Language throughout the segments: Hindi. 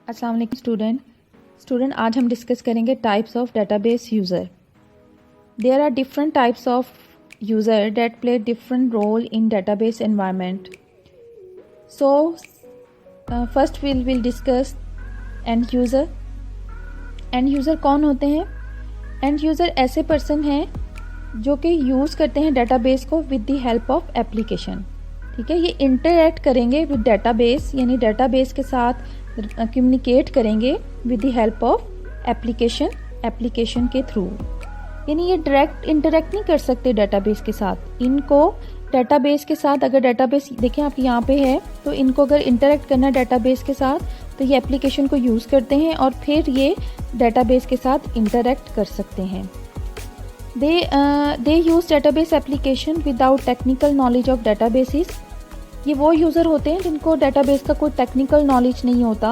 अस्सलाम वालेकुम स्टूडेंट आज हम डिस्कस करेंगे types of database user. There are different types of user that play different role in database environment. So first will discuss end user. End user कौन होते हैं? एंड यूज़र ऐसे पर्सन हैं जो कि यूज़ करते हैं डेटाबेस को with the help of application. ठीक है, ये इंटरैक्ट करेंगे विद डेटाबेस, यानी डेटाबेस के साथ कम्युनिकेट करेंगे with the help of application के थ्रू। यानी ये डायरेक्ट इंटरैक्ट नहीं कर सकते डेटाबेस के साथ। इनको डेटाबेस के साथ, अगर डेटाबेस देखें आप यहाँ पे है, तो इनको अगर इंटरैक्ट करना है डेटाबेस के साथ तो ये एप्लीकेशन को यूज़ करते हैं और फिर ये डेटाबेस के साथ इंटरैक्ट कर सकते हैं। They use database application without technical knowledge of databases. ये वो यूज़र होते हैं जिनको डेटाबेस का कोई टेक्निकल नॉलेज नहीं होता,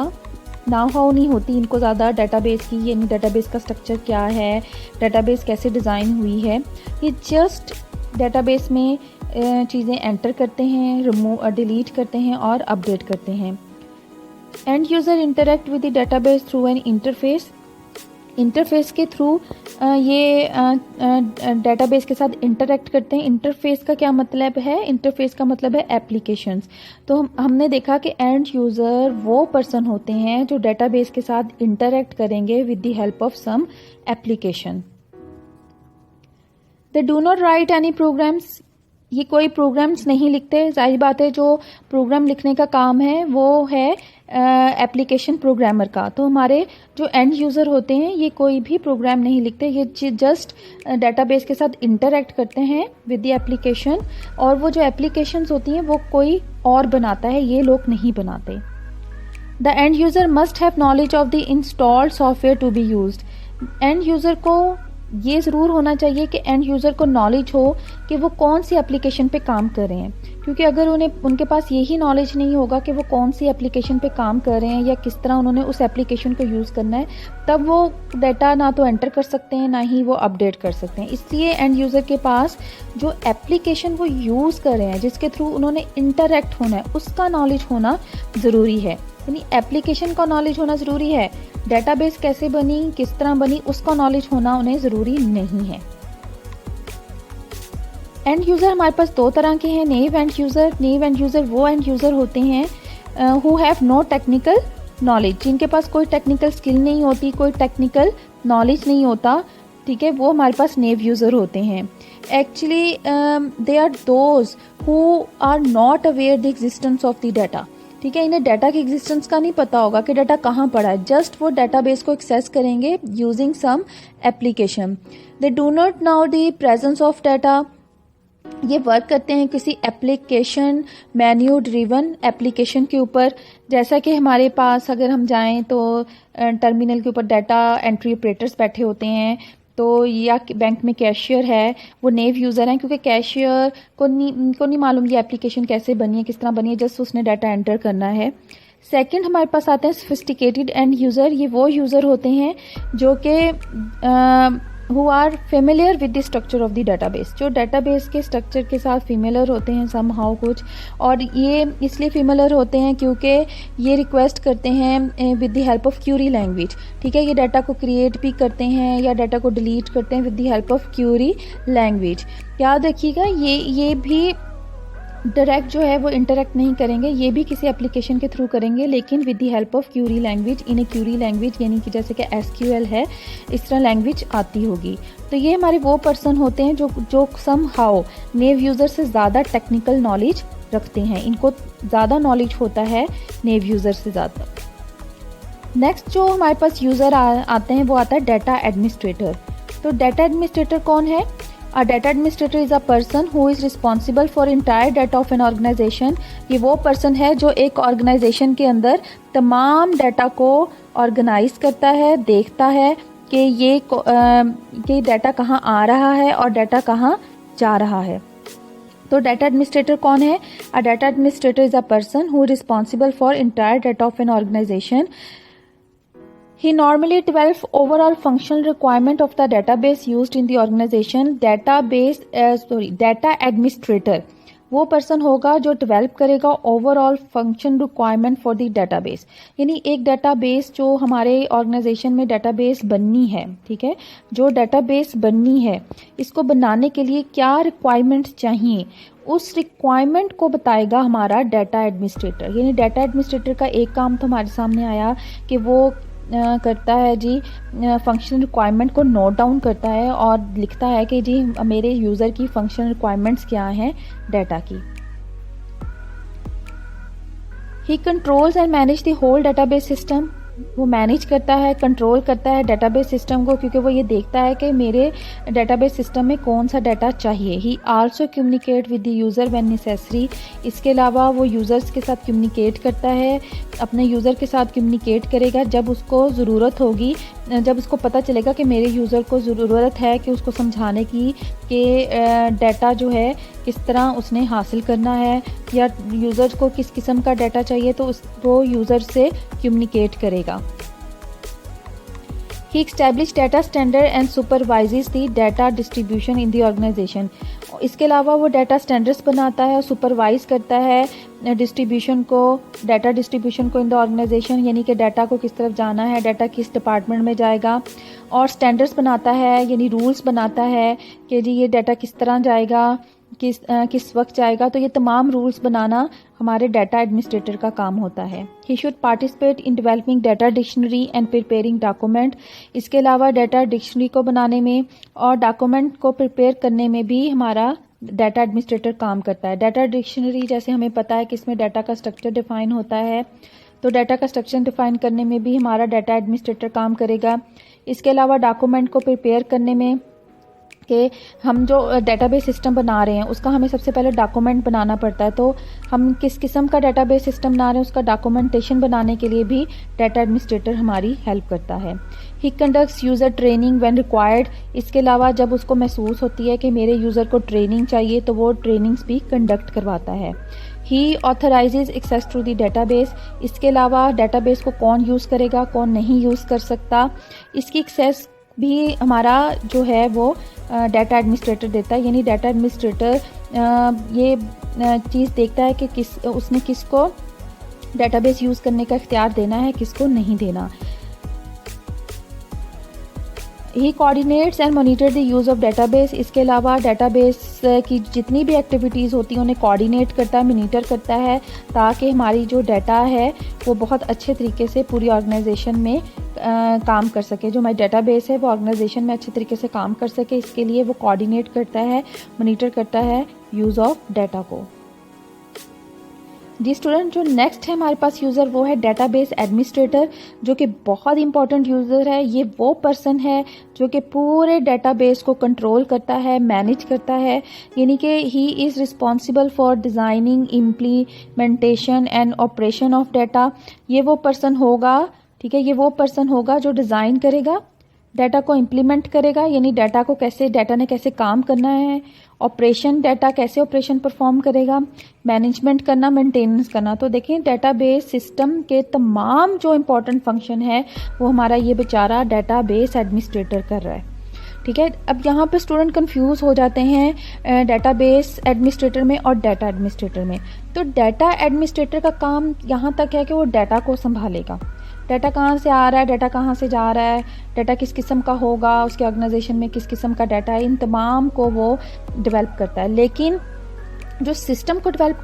नाउ हाउ नहीं होती इनको ज़्यादा डेटाबेस की, यानी डेटाबेस का स्ट्रक्चर क्या है, डेटाबेस कैसे डिज़ाइन हुई है। ये जस्ट डेटाबेस में चीज़ें एंटर करते हैं, रिमूव डिलीट करते हैं और अपडेट करते हैं। End user interact with the database through an interface के थ्रू ये डेटाबेस के साथ इंटरैक्ट करते हैं। इंटरफेस का क्या मतलब है? इंटरफेस का मतलब है एप्लीकेशंस। तो हमने देखा कि एंड यूज़र वो पर्सन होते हैं जो डेटाबेस के साथ इंटरैक्ट करेंगे with the help of some application. They do not write any programs. ये कोई प्रोग्राम्स नहीं लिखते। जाहिर बात है, जो प्रोग्राम लिखने का काम है वो है एप्लीकेशन प्रोग्रामर का। तो हमारे जो एंड यूज़र होते हैं ये कोई भी प्रोग्राम नहीं लिखते, ये जस्ट डेटाबेस के साथ इंटरैक्ट करते हैं विद द एप्लीकेशन, और वो जो एप्लीकेशंस होती हैं वो कोई और बनाता है, ये लोग नहीं बनाते। The end user must have knowledge of the installed software to be used. End user को ये ज़रूर होना चाहिए कि एंड यूज़र को नॉलेज हो कि वो कौन सी एप्लीकेशन पे काम कर रहे हैं, क्योंकि अगर उनके पास यही नॉलेज नहीं होगा कि वो कौन सी एप्लीकेशन पे काम कर रहे हैं या किस तरह उन्होंने उस एप्लीकेशन को यूज़ करना है, तब वो डाटा ना तो एंटर कर सकते हैं ना ही वो अपडेट कर सकते हैं। इसलिए एंड यूज़र के पास जो एप्लीकेशन वो यूज़ कर रहे हैं, जिसके थ्रू उन्होंने इंटरैक्ट होना है, उसका नॉलेज होना ज़रूरी है। यानी एप्लीकेशन का नॉलेज होना ज़रूरी है, डेटाबेस कैसे बनी, किस तरह बनी, उसका नॉलेज होना उन्हें ज़रूरी नहीं है। एंड यूज़र हमारे पास दो तरह के हैं, naive end user. Naive end user वो एंड यूज़र होते हैं who have no technical knowledge, जिनके पास कोई टेक्निकल स्किल नहीं होती, कोई टेक्निकल नॉलेज नहीं होता। ठीक है, वो हमारे पास नेव यूज़र होते हैं। Actually they are those who are not aware the existence of the data. ठीक है, इन्हें डाटा की एग्जिस्टेंस का नहीं पता होगा कि डाटा कहाँ पड़ा है, जस्ट वो डाटाबेस को एक्सेस करेंगे using some application. They do not know the presence of data. ये वर्क करते हैं किसी एप्लीकेशन मेन्यू ड्रिवन एप्लीकेशन के ऊपर। जैसा कि हमारे पास अगर हम जाएं तो टर्मिनल के ऊपर डाटा एंट्री ऑपरेटर्स बैठे होते हैं, तो या बैंक में कैशियर है, वो नेव यूज़र हैं, क्योंकि कैशियर को नहीं मालूम ये एप्लीकेशन कैसे बनी है, किस तरह बनी है, जस्ट उसने डाटा एंटर करना है। सेकंड हमारे पास आते हैं सोफिस्टिकेटेड एंड यूज़र। ये वो यूज़र होते हैं जो कि who are familiar with the structure of the database, जो डेटाबेस के स्ट्रक्चर के साथ फेमिलियर होते हैं सम हाउ कुछ, और ये इसलिए फेमिलियर होते हैं क्योंकि ये रिक्वेस्ट करते हैं with the help of Curie language. ठीक है, ये डाटा को क्रिएट भी करते हैं या डाटा को डिलीट करते हैं with the help of Curie language. याद रखिएगा, ये भी डायरेक्ट जो है वो इंटरैक्ट नहीं करेंगे, ये भी किसी एप्लीकेशन के थ्रू करेंगे, लेकिन with the help of Curie language. इन्हें क्यूरी लैंग्वेज यानी कि जैसे कि एसक्यूएल है, इस तरह लैंग्वेज आती होगी। तो ये हमारे वो पर्सन होते हैं जो सम हाउ नेव यूज़र से ज़्यादा टेक्निकल नॉलेज रखते हैं, इनको ज़्यादा नॉलेज होता है नेव यूज़र से ज़्यादा। नेक्स्ट जो हमारे पास यूज़र आते हैं वो आता है डाटा एडमिनिस्ट्रेटर। तो डाटा एडमिनिस्ट्रेटर कौन है? A data administrator is a person who is responsible for entire data of an organization। ये वो पर्सन है जो एक ऑर्गेनाइजेशन के अंदर तमाम डाटा को ऑर्गेनाइज करता है, देखता है कि ये डाटा कहाँ आ रहा है और डाटा कहाँ जा रहा है। तो डाटा एडमिनिस्ट्रेटर कौन है? A data administrator is a person who is responsible for entire data of an organization। He normally develops overall functional requirement of the database used in the organization। Data administrator वो पर्सन होगा जो डेवलप करेगा overall function requirement for the database. यानी एक डेटाबेस जो हमारे ऑर्गेनाइजेशन में डेटाबेस बननी है, ठीक है, जो डेटाबेस बननी है, इसको बनाने के लिए क्या रिक्वायरमेंट चाहिए, उस रिक्वायरमेंट को बताएगा हमारा डाटा एडमिनिस्ट्रेटर। यानी डाटा एडमिनिस्ट्रेटर का एक काम तो हमारे सामने आया कि वो करता है जी, फंक्शन रिक्वायरमेंट को नोट डाउन करता है और लिखता है कि जी मेरे यूज़र की फंक्शन रिक्वायरमेंट्स क्या हैं डाटा की। He controls and manage the whole database system. वो मैनेज करता है, कंट्रोल करता है डाटाबेस सिस्टम को, क्योंकि वो ये देखता है कि मेरे डाटाबेस सिस्टम में कौन सा डाटा चाहिए। ही also communicate with the user when necessary. इसके अलावा वो यूज़र्स के साथ कम्युनिकेट करता है, अपने यूज़र के साथ कम्युनिकेट करेगा जब उसको ज़रूरत होगी, जब उसको पता चलेगा कि मेरे यूज़र को ज़रूरत है कि उसको समझाने की कि डाटा जो है किस तरह उसने हासिल करना है, या यूज़र को किस किस्म का डाटा चाहिए, तो वो यूज़र से कम्युनिकेट करेगा। He established data standard and supervises the data distribution in the organization. इसके अलावा वो डाटा स्टैंडर्ड्स बनाता है और सुपरवाइज करता है डिस्ट्रीब्यूशन को, डाटा डिस्ट्रीब्यूशन को इन द ऑर्गेनाइजेशन, यानी कि डाटा को किस तरफ जाना है, डाटा किस डिपार्टमेंट में जाएगा, और स्टैंडर्ड्स बनाता है यानी रूल्स बनाता है कि जी ये डाटा किस तरह जाएगा, किस वक्त जाएगा। तो ये तमाम रूल्स बनाना हमारे डाटा एडमिनिस्ट्रेटर का काम होता है। He should participate in developing data dictionary and preparing document. इसके अलावा डाटा डिक्शनरी को बनाने में और डॉक्यूमेंट को प्रिपेयर करने में भी हमारा डाटा एडमिनिस्ट्रेटर काम करता है। डाटा डिक्शनरी जैसे हमें पता है कि इसमें डाटा का स्ट्रक्चर डिफाइन होता है, तो डाटा का स्ट्रक्चर डिफाइन करने में भी हमारा डाटा एडमिनिस्ट्रेटर काम करेगा। इसके अलावा डॉक्यूमेंट को प्रिपेयर करने में कि हम जो डेटाबेस सिस्टम बना रहे हैं उसका हमें सबसे पहले डॉक्यूमेंट बनाना पड़ता है, तो हम किस किस्म का डेटाबेस सिस्टम बना रहे हैं उसका डॉक्यूमेंटेशन बनाने के लिए भी डाटा एडमिनिस्ट्रेटर हमारी हेल्प करता है। He conducts user training when required. इसके अलावा जब उसको महसूस होती है कि मेरे यूज़र को ट्रेनिंग चाहिए तो वो ट्रेनिंग्स भी कंडक्ट करवाता है। ही ऑथराइजेज एक्सेस टू द डेटाबेस। इसके अलावा डेटाबेस को कौन यूज़ करेगा, कौन नहीं यूज़ कर सकता, इसकी एक्सेस भी हमारा जो है वो डाटा एडमिनिस्ट्रेटर देता है। यानी डाटा एडमिनिस्ट्रेटर ये चीज़ देखता है कि उसने किसको डाटाबेस यूज़ करने का इख्तियार देना है, किसको नहीं देना। He coordinates and monitor the use of database. इसके अलावा डाटाबेस की जितनी भी एक्टिविटीज़ होती हैं उन्हें कोऑर्डिनेट करता है, मॉनिटर करता है, ताकि हमारी जो डाटा है वो बहुत अच्छे तरीके से पूरी ऑर्गेनाइजेशन में काम कर सके। जो हमारी डाटाबेस है वो ऑर्गेनाइजेशन में अच्छे तरीके से काम कर सके, इसके लिए वो कोऑर्डिनेट करता है, मॉनिटर करता है यूज़ ऑफ डाटा को। जी स्टूडेंट, जो नेक्स्ट है हमारे पास यूज़र वो है डेटाबेस एडमिनिस्ट्रेटर, जो कि बहुत इंपॉर्टेंट यूज़र है। ये वो पर्सन है जो कि पूरे डेटाबेस को कंट्रोल करता है, मैनेज करता है, यानी कि he is responsible for designing, implementation and operation of data. ये वो पर्सन होगा, ठीक है, ये वो पर्सन होगा जो डिज़ाइन करेगा, डाटा को इम्प्लीमेंट करेगा, यानी डाटा को कैसे, डाटा ने कैसे काम करना है, ऑपरेशन, डाटा कैसे ऑपरेशन परफॉर्म करेगा, मैनेजमेंट करना, मेंटेनेंस करना। तो देखिए डेटाबेस सिस्टम के तमाम जो इम्पोर्टेंट फंक्शन है वो हमारा ये बेचारा डेटाबेस एडमिनिस्ट्रेटर कर रहा है, ठीक है। अब यहाँ पे स्टूडेंट कंफ्यूज हो जाते हैं डेटाबेस एडमिनिस्ट्रेटर में और डाटा एडमिनिस्ट्रेटर में। तो डाटा एडमिनिस्ट्रेटर का काम यहाँ तक है कि वो डाटा को संभालेगा, डाटा कहाँ से आ रहा है, डाटा कहाँ से जा रहा है, डाटा किस किस्म का होगा, उसके ऑर्गेनाइजेशन में किस किस्म का डाटा है, इन तमाम को वो डेवलप करता है। लेकिन जो सिस्टम को डेवलप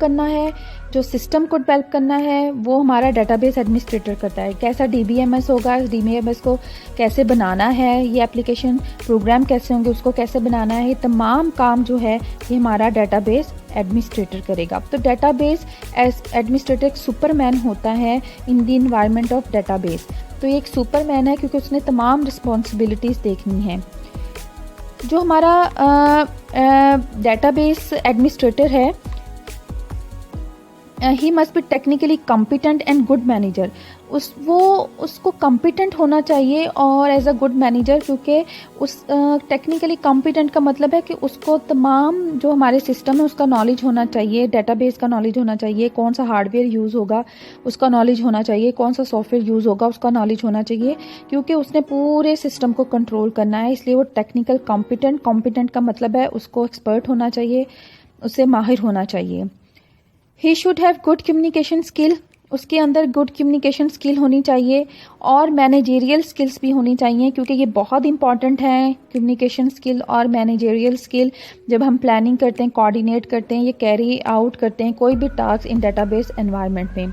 करना है वो हमारा डेटाबेस एडमिनिस्ट्रेटर करता है। कैसा DBMS होगा, DBMS को कैसे बनाना है, ये एप्लीकेशन प्रोग्राम कैसे होंगे, उसको कैसे बनाना है, ये तमाम काम जो है ये हमारा डेटाबेस एडमिनिस्ट्रेटर करेगा। तो डेटाबेस एडमिनिस्ट्रेटर एक सुपरमैन होता है in the environment of database. तो ये एक सुपरमैन है क्योंकि उसने तमाम रिस्पॉन्सिबिलिटीज़ देखनी है। जो हमारा डेटाबेस एडमिनिस्ट्रेटर है, he must be technically competent and good manager. उसको कॉम्पिटेंट होना चाहिए और एज अ गुड मैनेजर, क्योंकि उस टेक्निकली कॉम्पिटेंट का मतलब है कि उसको तमाम जो हमारे सिस्टम है उसका नॉलेज होना चाहिए, डेटाबेस का नॉलेज होना चाहिए, कौन सा हार्डवेयर यूज़ होगा उसका नॉलेज होना चाहिए, कौन सा सॉफ्टवेयर यूज़ होगा उसका नॉलेज होना चाहिए, क्योंकि उसने पूरे सिस्टम को कंट्रोल करना है। इसलिए वो टेक्निकल कॉम्पिटेंट का मतलब है उसको एक्सपर्ट होना चाहिए, उसे माहिर होना चाहिए। He should have good communication skill, उसके अंदर गुड कम्युनिकेशन स्किल होनी चाहिए और मैनेजेरियल स्किल्स भी होनी चाहिए, क्योंकि ये बहुत इंपॉर्टेंट है कम्युनिकेशन स्किल और मैनेजेरियल स्किल। जब हम प्लानिंग करते हैं, कोऑर्डिनेट करते हैं, ये कैरी आउट करते हैं कोई भी टास्क इन डेटाबेस एनवायरनमेंट में।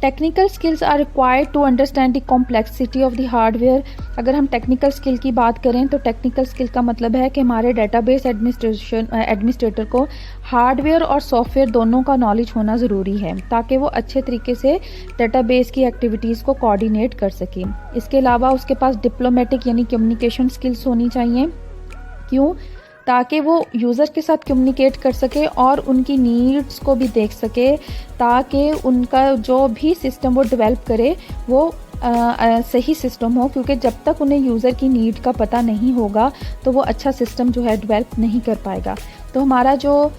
Technical skills are required to understand the complexity of the hardware. अगर हम टेक्निकल स्किल की बात करें तो टेक्निकल स्किल का मतलब है कि हमारे डेटाबेस एडमिनिस्ट्रेटर को हार्डवेयर और सॉफ्टवेयर दोनों का नॉलेज होना ज़रूरी है, ताकि वो अच्छे तरीके से डेटाबेस की एक्टिविटीज़ को कोऑर्डिनेट कर सके। इसके अलावा उसके पास डिप्लोमेटिक यानी कम्युनिकेशन स्किल्स होनी चाहिए। क्यों? ताकि वो यूज़र के साथ कम्युनिकेट कर सके और उनकी नीड्स को भी देख सके, ताकि उनका जो भी सिस्टम वो डेवलप करे वो सही सिस्टम हो, क्योंकि जब तक उन्हें यूज़र की नीड का पता नहीं होगा तो वो अच्छा सिस्टम जो है डेवलप नहीं कर पाएगा। तो हमारा जो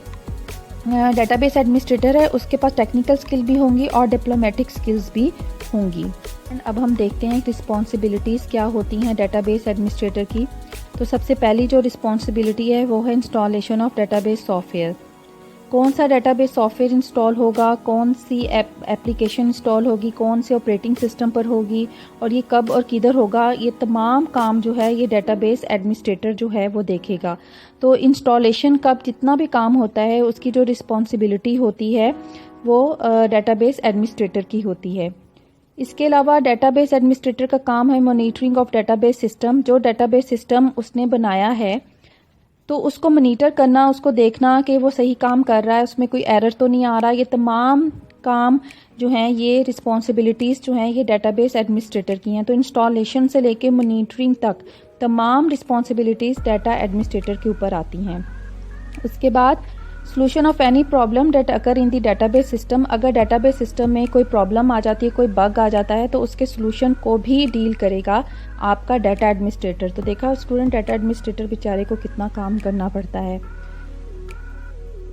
डेटाबेस एडमिनिस्ट्रेटर है उसके पास टेक्निकल स्किल भी होंगी और डिप्लोमेटिक स्किल्स भी होंगी। अब हम देखते हैं रिस्पॉन्सिबिलिटीज़ क्या होती हैं डेटाबेस एडमिनिस्ट्रेटर की। तो सबसे पहली जो रिस्पॉन्सिबिलिटी है वो है इंस्टॉलेशन ऑफ डेटाबेस सॉफ्टवेयर। कौन सा डेटाबेस सॉफ्टवेयर इंस्टॉल होगा, कौन सी एप्लीकेशन इंस्टॉल होगी, कौन से ऑपरेटिंग सिस्टम पर होगी और ये कब और किधर होगा, ये तमाम काम जो है ये डेटाबेस एडमिनिस्ट्रेटर जो है वो देखेगा। तो इंस्टॉलेशन का जितना भी काम होता है उसकी जो रिस्पॉन्सिबिलिटी होती है वो डेटाबेस एडमिनिस्ट्रेटर की होती है। इसके अलावा डेटाबेस एडमिनिस्ट्रेटर का काम है मॉनिटरिंग ऑफ डेटाबेस सिस्टम। जो डेटाबेस सिस्टम उसने बनाया है तो उसको मॉनिटर करना, उसको देखना कि वो सही काम कर रहा है, उसमें कोई एरर तो नहीं आ रहा। ये तमाम काम जो हैं ये रिस्पॉन्सिबिलिटीज़ जो हैं ये डेटाबेस एडमिनिस्ट्रेटर की हैं। तो इंस्टॉलेशन से लेके मॉनिटरिंग तक तमाम रिस्पॉन्सिबिलिटीज़ डाटा एडमिनिस्ट्रेटर के ऊपर आती हैं। उसके बाद solution of any problem that occur in the database system. अगर डेटाबेस सिस्टम में कोई प्रॉब्लम आ जाती है, कोई बग आ जाता है, तो उसके सोल्यूशन को भी डील करेगा आपका डाटा एडमिनिस्ट्रेटर। तो देखा स्टूडेंट, डाटा एडमिनिस्ट्रेटर बेचारे को कितना काम करना पड़ता है।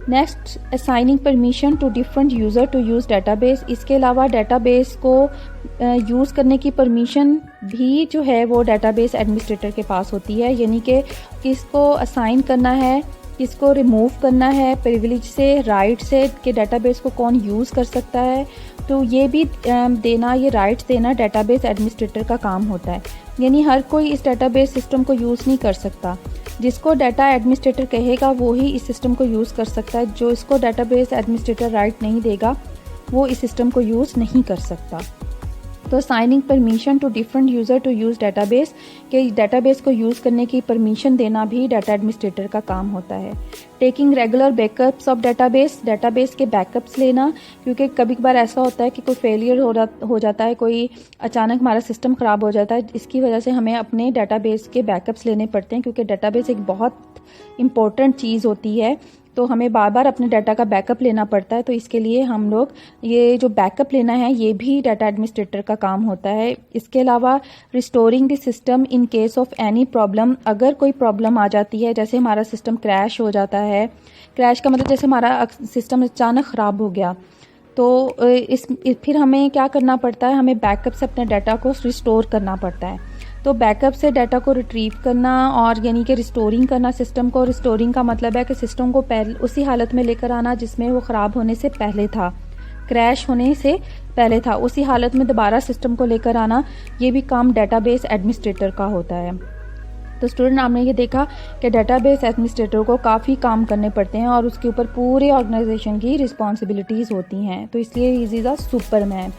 Next, assigning permission to different user to use database. इसके अलावा डेटाबेस को यूज़ करने की परमिशन भी जो है वो डेटाबेस एडमिनिस्ट्रेटर के पास होती है, यानी कि किसको असाइन करना है, किसको रिमूव करना है प्रिविलेज से, राइट से, कि डेटाबेस को कौन यूज़ कर सकता है। तो ये भी देना, ये राइट्स देना डेटाबेस एडमिनिस्ट्रेटर का काम होता है। यानी हर कोई इस डेटाबेस सिस्टम को यूज़ नहीं कर सकता। जिसको डाटा एडमिनिस्ट्रेटर कहेगा वो ही इस सिस्टम को यूज़ कर सकता है। जो इसको डेटाबेस एडमिनिस्ट्रेटर राइट नहीं देगा वो इस सिस्टम को यूज़ नहीं कर सकता। तो signing permission to different user to use database, के डेटाबेस को यूज़ करने की परमिशन देना भी डाटा एडमिनिस्ट्रेटर का काम होता है। Taking regular backups of database, database के बैकअप्स लेना, क्योंकि कभी कभार ऐसा होता है कि कोई फेलियर हो जाता है, कोई अचानक हमारा सिस्टम ख़राब हो जाता है, इसकी वजह से हमें अपने डेटाबेस के बैकअप्स लेने पड़ते हैं, क्योंकि डेटाबेस एक बहुत इंपॉर्टेंट चीज़ होती है। तो हमें बार बार अपने डाटा का बैकअप लेना पड़ता है। तो इसके लिए हम लोग ये जो बैकअप लेना है ये भी डाटा एडमिनिस्ट्रेटर का काम होता है। इसके अलावा restoring the system in case of any problem, अगर कोई प्रॉब्लम आ जाती है, जैसे हमारा सिस्टम क्रैश हो जाता है, क्रैश का मतलब जैसे हमारा सिस्टम अचानक ख़राब हो गया, तो फिर हमें क्या करना पड़ता है, हमें बैकअप से अपने डाटा को रिस्टोर करना पड़ता है। तो बैकअप से डाटा को रिट्रीव करना और यानी कि रिस्टोरिंग करना सिस्टम को। रिस्टोरिंग का मतलब है कि सिस्टम को पहले उसी हालत में लेकर आना जिसमें वो ख़राब होने से पहले था, क्रैश होने से पहले था, उसी हालत में दोबारा सिस्टम को लेकर आना। ये भी काम डेटाबेस एडमिनिस्ट्रेटर का होता है। तो स्टूडेंट, आपने ये देखा कि डेटाबेस एडमिनिस्ट्रेटर को काफ़ी काम करने पड़ते हैं और उसके ऊपर पूरे ऑर्गेनाइजेशन की रिस्पॉन्सिबिलिटीज़ होती हैं। तो इसलिए ही इज़ अ सुपरमैन।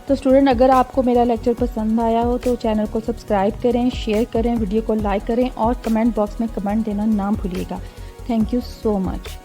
तो स्टूडेंट, अगर आपको मेरा लेक्चर पसंद आया हो तो चैनल को सब्सक्राइब करें, शेयर करें, वीडियो को लाइक करें और कमेंट बॉक्स में कमेंट देना ना भूलिएगा। Thank you so much.